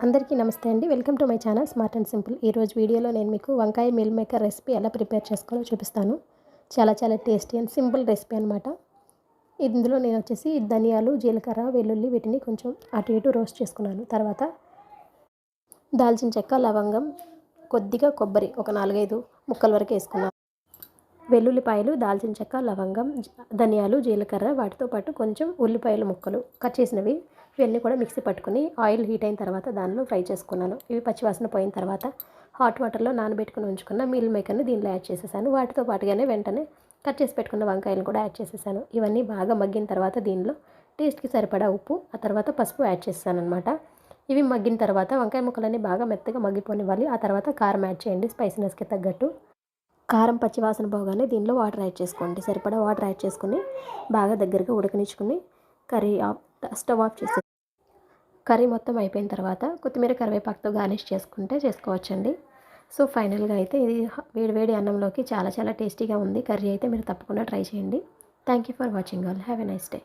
అందరికీ నమస్తే అండి. Welcome to my channel smart and simple. ఈరోజు వీడియోలో నేను మీకు వంకాయ మీల్ మేకర్ రెసిపీ ఎలా ప్రిపేర్ చేసుకోవాలో చూపిస్తాను. చాలా టేస్టీ అండ్ సింపుల్ రెసిపీ అనమాట. ఇందులో నేను వచ్చేసి ధనియాలు, జీలకర్ర, వెల్లుల్లి వీటిని కొంచెం అటు ఇటు రోస్ట్ చేసుకున్నాను. తర్వాత దాల్చిన చెక్క, లవంగం, కొద్దిగా కొబ్బరి ఒక 4-5 ముక్కల వరకు వేసుకున్నాను. వెల్లుల్లిపాయలు, దాల్చిన చెక్క, లవంగం, ధనియాలు, జీలకర్ర వాటితో పాటు కొంచెం ఉల్లిపాయల ముక్కలు కట్ చేసినవి ఇవన్నీ కూడా మిక్సీ పట్టుకుని ఆయిల్ హీట్ అయిన తర్వాత దానిలో ఫ్రై చేసుకున్నాను. ఇవి పచ్చివాసన పోయిన తర్వాత హాట్ వాటర్లో నానబెట్టుకుని ఉంచుకున్న మీల్ మేకర్ని దీనిలో యాడ్ చేసేసాను. వాటితో పాటుగానే వెంటనే కట్ చేసి పెట్టుకున్న వంకాయలను కూడా యాడ్ చేసేసాను. ఇవన్నీ బాగా మగ్గిన తర్వాత దీనిలో టేస్ట్కి సరిపడా ఉప్పు, ఆ తర్వాత పసుపు యాడ్ చేస్తాను అనమాట. ఇవి మగ్గిన తర్వాత వంకాయ ముక్కలన్నీ బాగా మెత్తగా మగ్గిపోనివ్వాలి. ఆ తర్వాత కారం యాడ్ చేయండి స్పైసీనెస్కి తగ్గట్టు. కారం పచ్చివాసన పోగానే దీనిలో వాటర్ యాడ్ చేసుకోండి. సరిపడా వాటర్ యాడ్ చేసుకుని బాగా దగ్గరగా ఉడకనిచ్చుకుని స్టవ్ ఆఫ్ చేసి కర్రీ మొత్తం అయిపోయిన తర్వాత కొత్తిమీర, కరివేపాకుతో గార్నిష్ చేసుకోవచ్చండి. సో ఫైనల్గా అయితే ఇది వేడి అన్నంలోకి చాలా టేస్టీగా ఉంది. కర్రీ అయితే మీరు తప్పకుండా ట్రై చేయండి. Thank you for watching all. Have a nice day.